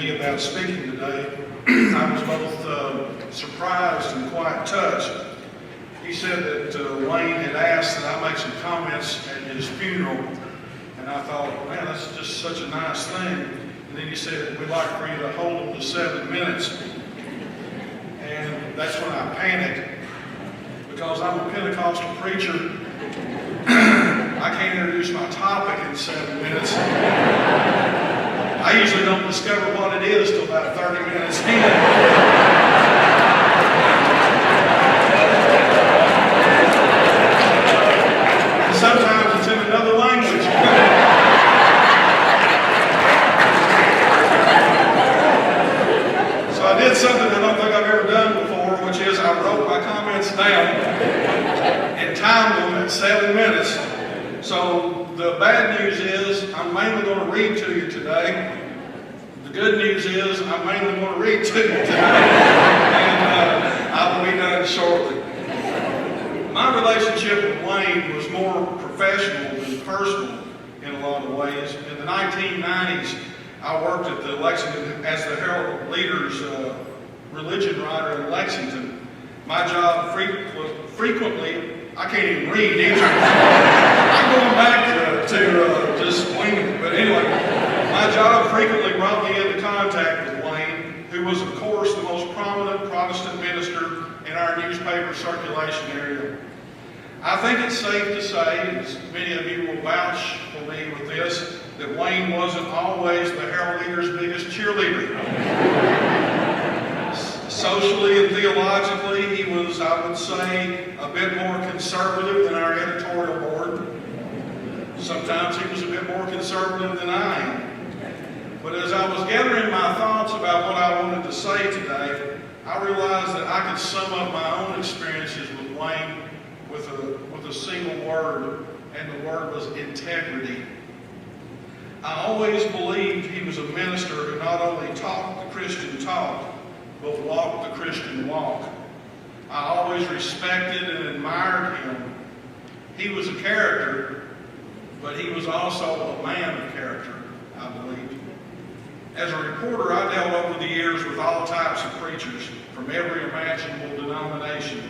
me about speaking today. I was both surprised and quite touched. He said that Wayne had asked that I make some comments at his funeral, and I thought, man, that's just such a nice thing. And then he said, we'd like for you to hold them to 7 minutes. And that's when I panicked, because I'm a Pentecostal preacher. I can't introduce my topic in 7 minutes. I usually don't discover what it is till about 30 minutes in. And sometimes it's in another language. So I did something I don't think I've ever done before, which is I wrote my comments down and timed them at 7 minutes. So the bad news is I'm mainly going to read to you today. The good news is I'm mainly going to read to you today. And I will be done shortly. My relationship with Wayne was more professional than personal in a lot of ways. In the 1990s, I worked at the Lexington as the Herald Leader's religion writer in Lexington. My job frequently, I can't even read either. I'm going back to just winging it. But anyway, my job frequently brought me into contact with Wayne, who was, of course, the most prominent Protestant minister in our newspaper circulation area. I think it's safe to say, as many of you will vouch for me with this, that Wayne wasn't always the Herald Leader's biggest cheerleader. Socially and theologically, he was, I would say, a bit more conservative than our editorial board. Sometimes he was a bit more conservative than I am. But as I was gathering my thoughts about what I wanted to say today, I realized that I could sum up my own experiences with Wayne with a single word, and the word was integrity. I always believed he was a minister who not only talked the Christian talk, but walked the Christian walk. I always respected and admired him. He was a character, but he was also a man of character, I believe. As a reporter, I dealt over the years with all types of preachers from every imaginable denomination.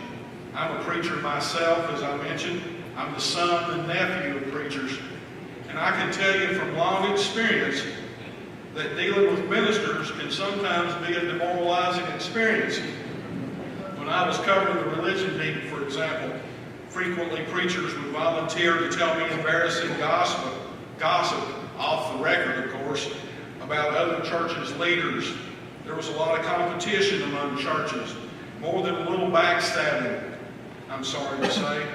I'm a preacher myself, as I mentioned. I'm the son and nephew of preachers. And I can tell you from long experience that dealing with ministers can sometimes be a demoralizing experience. When I was covering the religion beat, for example, frequently preachers would volunteer to tell me embarrassing gossip off the record, of course, about other churches' leaders. There was a lot of competition among churches, more than a little backstabbing, I'm sorry to say.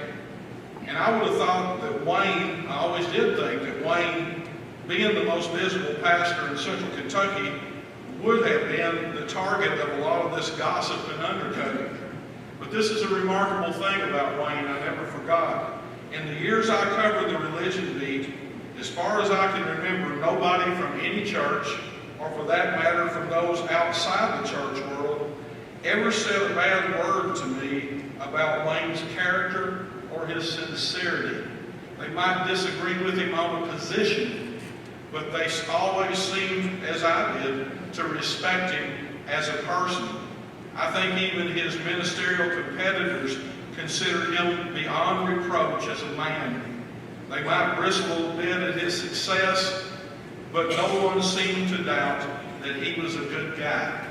And I would have thought that Wayne, I always did think that Wayne, being the most visible pastor in Central Kentucky, would have been the target of a lot of this gossip and undercutting. But this is a remarkable thing about Wayne I never forgot. In the years I covered the religion beat, as far as I can remember, nobody from any church, or for that matter from those outside the church world, ever said a bad word to me about Wayne's character or his sincerity. They might disagree with him on a position, but they always seemed, as I did, to respect him as a person. I think even his ministerial competitors considered him beyond reproach as a man. They might bristle a bit at his success, but no one seemed to doubt that he was a good guy.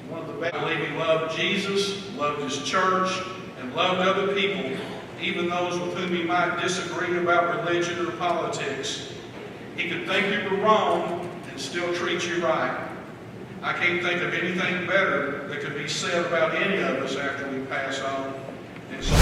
One of the best. I believe he loved Jesus, loved his church, and loved other people, even those with whom he might disagree about religion or politics. He could think you were wrong and still treat you right. I can't think of anything better that could be said about any of us after we pass on. And so